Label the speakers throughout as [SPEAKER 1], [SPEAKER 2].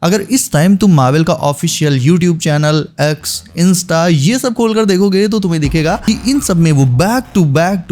[SPEAKER 1] अगर इस टाइम तुम मार्वल का official YouTube channel, x, Insta ये सब खोलकर देखोगे तो तुम्हें दिखेगा कि इन सब में वो बैक टू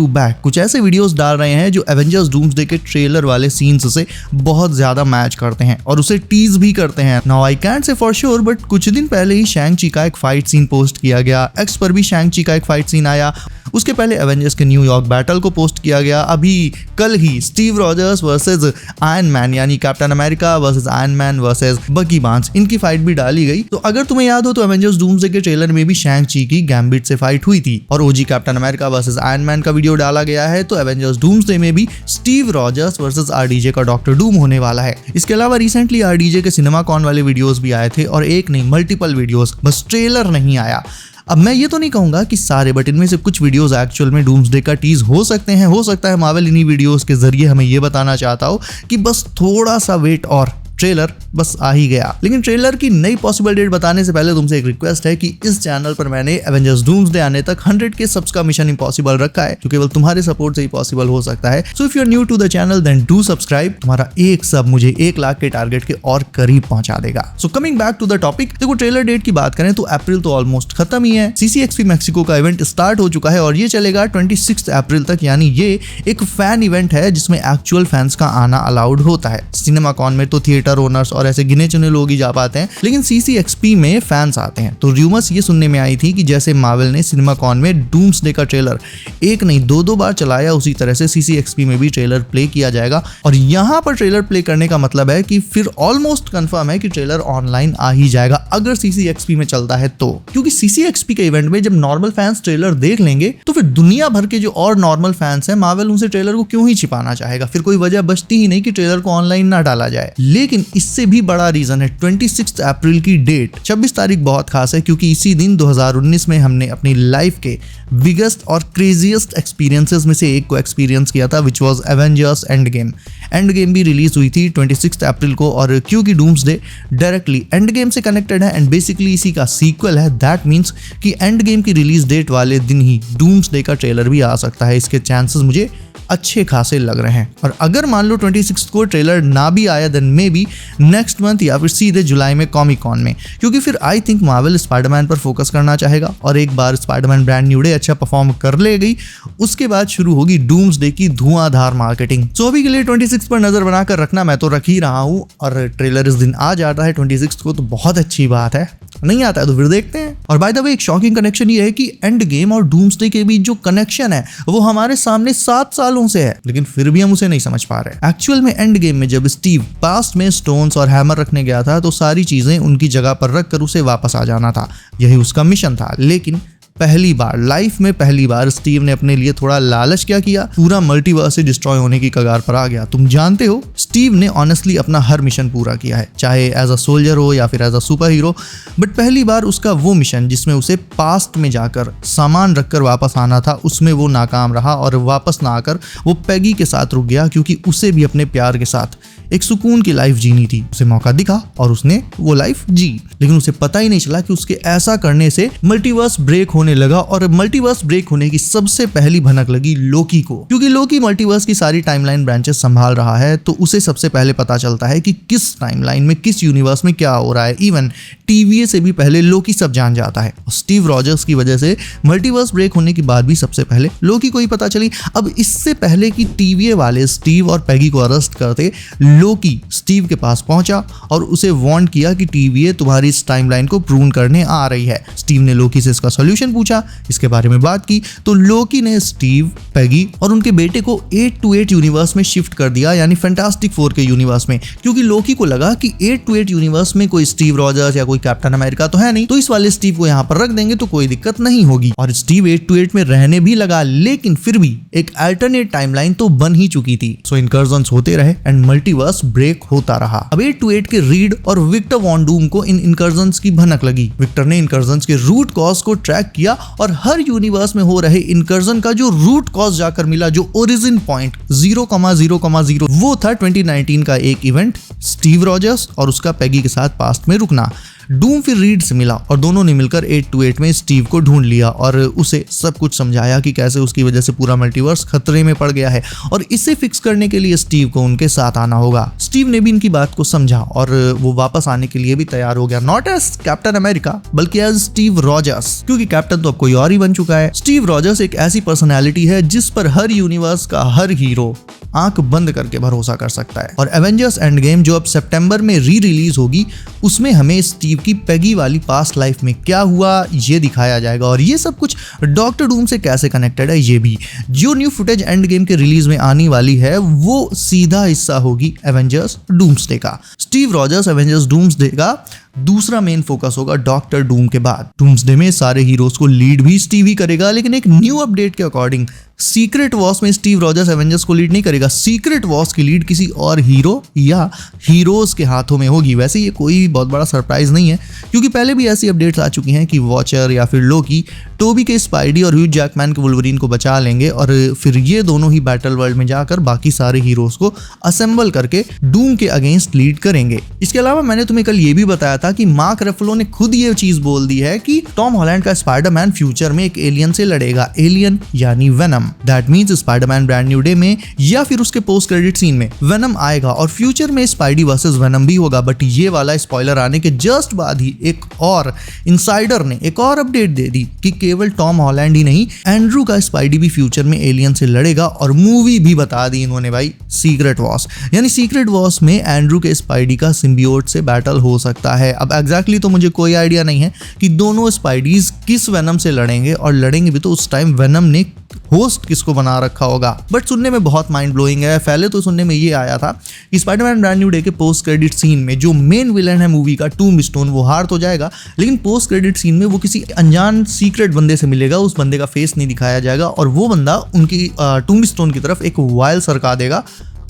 [SPEAKER 1] बैक कुछ ऐसे वीडियोस डाल रहे हैं जो एवेंजर्स डूम्सडे के ट्रेलर वाले सीन्स से बहुत ज्यादा मैच करते हैं और उसे टीज भी करते हैं। Now I can't say for sure, but कुछ दिन पहले ही शैंग ची का एक फाइट सीन पोस्ट किया गया, एक्स पर भी शैंग ची का एक फाइट सीन आया, उसके पहले एवेंजर्स के न्यूयॉर्क बैटल को पोस्ट किया गया, अभी कल ही Steve Rogers versus Iron Man यानी Captain America versus Iron Man versus Bucky Barnes इनकी फाइट भी डाली गई। तो अगर तुम्हें याद हो तो एवेंजर्स डूम्सडे के ट्रेलर में भी शैंग ची की गैम्बिट से फाइट हुई थी और OG Captain America versus Iron Man का वीडियो डाला गया है। तो एवेंजर्स डूम्सडे में भी स्टीव रॉजर्स वर्सेस आरडीजे का डॉक्टर डूम होने वाला है। इसके अलावा रिसेंटली आरडीजे के सिनेमा कॉन वाले वीडियोस भी आए थे और एक नहीं मल्टीपल वीडियोस, बस ट्रेलर नहीं आया। अब मैं ये तो नहीं कहूंगा कि सारे, बट इनमें से कुछ वीडियोस एक्चुअल में डूम्सडे का टीज हो सकते हैं। हो सकता है मार्वल इन्हीं वीडियोस के जरिए हमें ये बताना चाहता हो कि बस थोड़ा सा वेट और ट्रेलर बस आ ही गया। लेकिन ट्रेलर की नई पॉसिबल डेट बताने से पहले तुमसे एक रिक्वेस्ट है कि इस चैनल पर मैंने एवेंजर्स डूम्सडे आने तक 100K सब्स का मिशन इम्पॉसिबल रखा है जो केवल तुम्हारे सपोर्ट से ही पॉसिबल हो सकता है। So if you are new to the channel then do subscribe. तुम्हारा एक सब मुझे 1 लाख के टारगेट के और करीब पहुंचा देगा। So coming back to the topic, देखो ट्रेलर डेट की बात करें तो अप्रैल तो ऑलमोस्ट खत्म ही है। CCXP मैक्सिको का इवेंट स्टार्ट हो चुका है और ये चलेगा 26 अप्रैल तक, यानी ये एक फैन इवेंट है जिसमें एक्चुअल फैंस का आना अलाउड होता है। सिनेमा कॉन में तो थिएटर ओनर्स और ऐसे गिने चुने लोग ही जा पाते हैं, लेकिन CCXP में फैंस आते हैं। तो रूमर्स ये सुनने में आई थी कि जैसे मार्वल ने सिनेमा कॉन में डूम्सडे का ट्रेलर एक नहीं दो बार चलाया, उसी तरह से CCXP में भी ट्रेलर प्ले किया जाएगा। और यहाँ पर ट्रेलर प्ले करने का मतलब है कि फिर ऑलमोस्ट कंफर्म है कि ट्रेलर ऑनलाइन आ ही जाएगा अगर CCXP में चलता है तो, क्योंकि CCXP के इवेंट में जब नॉर्मल फैंस ट्रेलर देख लेंगे तो फिर दुनिया भर के जो और नॉर्मल फैंस हैं मार्वल उनसे ट्रेलर को क्यों ही छिपाना चाहेगा। फिर कोई वजह बचती ही नहीं कि ट्रेलर को ऑनलाइन ना डाला जाए। लेकिन इससे भी बड़ा रीजन है 26 अप्रैल की डेट। 26 तारीख बहुत खास है क्योंकि इसी दिन 2019 में हमने अपनी लाइफ के बिगेस्ट और क्रेजीएस्ट एक्सपीरियंसेस में से एक को एक्सपीरियंस किया था, which was Avengers end game. End game भी रिलीज हुई थी 26 अप्रैल को और क्योंकि डूम्सडे डायरेक्टली एंड गेम से कनेक्टेड है एंड बेसिकली इसी का सीक्वल है, दैट मीन्स कि एंड गेम की रिलीज डेट वाले दिन ही डूम्सडे का ट्रेलर भी आ सकता है। इसके चांसेस मुझे अच्छे खासे लग रहे हैं। और अगर मान लो 26 को ट्रेलर ना भी आया then maybe next month या फिर सीधे जुलाई में कॉमिक कॉन में, क्योंकि फिर आई थिंक मार्वल स्पाइडरमैन पर फोकस करना चाहेगा और एक बार स्पाइडरमैन ब्रांड न्यू डे अच्छा परफॉर्म कर ले गई उसके बाद शुरू होगी डूम्सडे की धुआंधार मार्केटिंग। सो अभी के लिए 26 पर नजर बनाकर रखना, मैं तो रख ही रहा हूँ और ट्रेलर इस दिन आ जाता है 26 को तो बहुत अच्छी बात है, नहीं आता है तो फिर देखते हैं। और बाय द वे एक शॉकिंग कनेक्शन ये है कि एंड गेम और डूम्सडे के बीच जो कनेक्शन है वो हमारे सामने 7 सालों से है, लेकिन फिर भी हम उसे नहीं समझ पा रहे। एक्चुअल में एंड गेम में जब स्टीव पास्ट में स्टोन्स और हैमर रखने गया था तो सारी चीजें उनकी जगह पर रखकर उसे वापस आ जाना था, यही उसका मिशन था। लेकिन पहली बार लाइफ में पहली बार स्टीव ने अपने लिए थोड़ा लालच क्या किया, पूरा मल्टीवर्स से डिस्ट्रॉय होने की कगार पर आ गया। तुम जानते हो स्टीव ने ऑनेस्टली अपना हर मिशन पूरा किया है, चाहे एज अ सोल्जर हो या फिर as a superhero, but पहली बार उसका वो मिशन जिसमें उसे पास्ट में जाकर सामान रखकर वापस आना था उसमें वो नाकाम रहा और वापस ना आकर वो पैगी के साथ रुक गया, क्योंकि उसे भी अपने प्यार के साथ एक सुकून की लाइफ जीनी थी। उसे मौका दिखा और उसने वो लाइफ जी, लेकिन उसे पता ही नहीं चला कि उसके ऐसा करने से मल्टीवर्स ब्रेक होने लगा। और मल्टीवर्स ब्रेक होने की सबसे पहली भनक लगी लोकी को, क्योंकि लोकी मल्टीवर्स की सारी टाइमलाइन ब्रांचेस संभाल रहा है तो उसे सबसे पहले पता चलता है कि किस टाइमलाइन में किस यूनिवर्स में क्या हो रहा है। इवन TVA से भी पहले लोकी सब जान जाता है। स्टीव रॉजर्स की वजह से मल्टीवर्स ब्रेक होने के बाद भी सबसे पहले लोकी को ही पता चली। अब इससे पहले कि TVA वाले स्टीव और पैगी को अरेस्ट करते, लोकी स्टीव के पास पहुंचा और उसे वार्न किया कि TVA तुम्हारी इस टाइमलाइन को प्रून करने आ रही है। स्टीव ने लोकी से इसका सॉल्यूशन पूछा, इसके बारे में बात की तो लोकी ने स्टीव, पैगी और उनके बेटे को 828 यूनिवर्स में शिफ्ट कर दिया, यानी फैंटास्टिक 4 के यूनिवर्स में, क्योंकि लोकी को लगा कि 828 यूनिवर्स में कोई स्टीव रॉजर्स या कोई कैप्टन अमेरिका तो है नहीं, तो इस वाले स्टीव को यहाँ पर रख देंगे तो कोई दिक्कत नहीं होगी। और स्टीव 828 में रहने भी लगा, लेकिन फिर भी एक अल्टरनेट टाइमलाइन तो बन ही चुकी थी। सो इनकर्जन्स होते रहे एंड मल्टीवर्स ब्रेक होता रहा। अब 828 के रीड और विक्टर वॉन डूम को इन इनकर्जन्स की भनक लगी। विक्टर ने इनकर्जन्स के रूट कॉज को ट्रैक किया और हर यूनिवर्स में हो रहे इनकर्जन का जो रूट कॉज जाकर मिला, जो ओरिजिन पॉइंट 0,0,0 वो था 2019 का एक इवेंट, स्टीव रॉजर्स और उसका पैगी के साथ पास्ट में रुकना। डूम फिर रीड से मिला और दोनों ने मिलकर 828 में स्टीव को ढूंढ लिया और उसे सब कुछ समझाया कि कैसे उसकी वजह से पूरा मल्टीवर्स खतरे में पड़ गया है और इसे फिक्स करने के लिए स्टीव को उनके साथ आना होगा। स्टीव ने भी इनकी बात को समझा और वो वापस आने के लिए भी तैयार हो गया, नॉट एज कैप्टन अमेरिका बल्कि एज स्टीव रॉजर्स, क्योंकि कैप्टन तो अब कोई और ही बन चुका है। स्टीव रॉजर्स एक ऐसी पर्सनैलिटी है जिस पर हर यूनिवर्स का हर हीरो आंख बंद करके भरोसा कर सकता है। और एवेंजर्स एंड गेम जो अब सितंबर में रिलीज होगी उसमें हमें स्टीव की पेगी वाली पास्ट लाइफ में क्या हुआ ये दिखाया जाएगा और ये सब कुछ डॉक्टर डूम से कैसे कनेक्टेड है ये भी। जो न्यू फुटेज एंड गेम के रिलीज में आने वाली है वो सीधा हिस्सा होगी एवेंजर्स डूम्सडे का। स्टीव रॉजर्स एवेंजर्स डूम्सडे का दूसरा मेन फोकस होगा डॉक्टर डूम के बाद। डूम्सडे में सारे हीरोज को लीड भी स्टीव ही करेगा, लेकिन एक न्यू अपडेट के अकॉर्डिंग सीक्रेट वॉर्स में स्टीव रॉजर्स एवेंजर्स को लीड नहीं करेगा। सीक्रेट वॉर्स की लीड किसी और हीरो या हीरोज के हाथों में होगी। वैसे ये कोई बहुत बड़ा सरप्राइज नहीं है क्योंकि पहले भी ऐसी अपडेट्स आ चुकी हैं कि वॉचर या फिर लोकी टोबी के स्पाइडी और ह्यू जैकमैन के वुल्वरीन को बचा लेंगे और फिर ये दोनों ही बैटल वर्ल्ड में जाकर बाकी सारे हीरोज को असेंबल करके डूम के अगेंस्ट लीड करेंगे। इसके अलावा मैंने तुम्हें कल ये भी बताया था कि मार्क रफलो ने खुद ये चीज बोल दी है कि टॉम हॉलैंड का स्पाइडरमैन फ्यूचर में एक एलियन से लड़ेगा, एलियन यानी venom. That means Spiderman brand new day में या फिर उसके पोस्ट क्रेडिट सीन में वेनम आएगा और फ्यूचर में स्पाइडी वर्सेस वेनम भी होगा। बट ये वाला स्पॉइलर आने के जस्ट बाद ही एक और इनसाइडर ने एक और अपडेट दे दी कि केवल टॉम हॉलैंड ही नहीं, एंड्रू का स्पाइडी भी फ्यूचर में एलियन से लड़ेगा और मूवी भी बता दी इन्होंने भाई, सीक्रेट वॉर्स। यानी सीक्रेट वॉर्स में एंड्रू के स्पाइडी का सिम्बियोट से बैटल हो सकता है। अब एग्जैक्टली तो मुझे कोई आइडिया नहीं है कि दोनों स्पाइडीज किस वेनम से लड़ेंगे और लड़ेंगे भी तो उस टाइम वेनम ने होस्ट किसको बना रखा होगा। बट सुनने में बहुत माइंड ब्लोइंग है। पहले तो सुनने में ये आया था कि स्पाइडरमैन ब्रांड न्यू डे के पोस्ट क्रेडिट सीन में जो मेन विलन है मूवी का टूम्बस्टोन वो हार तो जाएगा, लेकिन पोस्ट क्रेडिट सीन में वो किसी अनजान सीक्रेट बंदे से मिलेगा, उस बंदे का फेस नहीं दिखाया जाएगा और वो बंदा उनकी टूम्बस्टोन की तरफ एक वायल सरका देगा।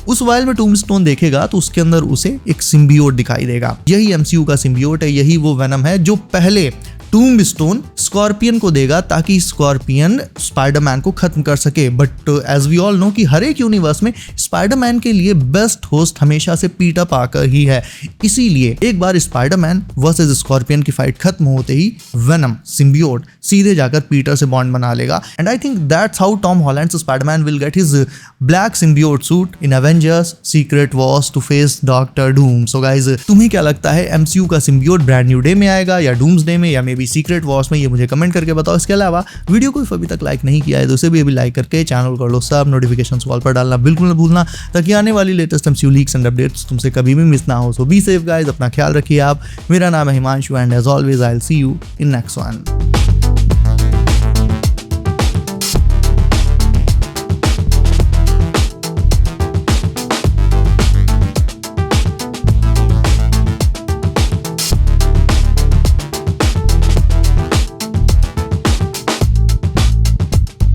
[SPEAKER 1] उस वायल में टूम्बस्टोन देखेगा तो उसके अंदर उसे एक सिम्बियोट दिखाई देगा। यही एमसीयू का सिम्बियोट है, यही वो वेनम है जो पहले टूम्बस्टोन स्कॉर्पियन को देगा ताकि स्कॉर्पियन स्पाइडरमैन को खत्म कर सके। But as we all know कि हर एक यूनिवर्स में स्पाइडरमैन के लिए बेस्ट होस्ट हमेशा से पीटर पार्कर ही है। इसीलिए एक बार स्पाइडरमैन वर्सेस स्कॉर्पियन की फाइट खत्म होते ही वेनम सिम्बियोट सीधे जाकर पीटर से बॉन्ड बना लेगा। And I think that's how Tom Holland Spiderman will get his black symbiote suit in Avengers Secret Wars to face Doctor Doom. So guys, तुम्हें क्या लगता है, एमसीयू का सिम्बियोट ब्रांड न्यू डे में आएगा या डूम्सडे में या मे बी सीक्रेट वॉर्स में? ये मुझे कमेंट करके बताओ। इसके अलावा वीडियो को अभी तक लाइक नहीं किया है तो उसे भी अभी लाइक करके चैनल कर लो सब, नोटिफिकेशंस वॉल पर डालना बिल्कुल न भूलना ताकि आने वाली latest MCU leaks and updates तुमसे कभी भी मिस ना हो। सो बी सेफ गाइस, अपना ख्याल रखिए आप। मेरा नाम है Himanshu and as always I will see you in next one.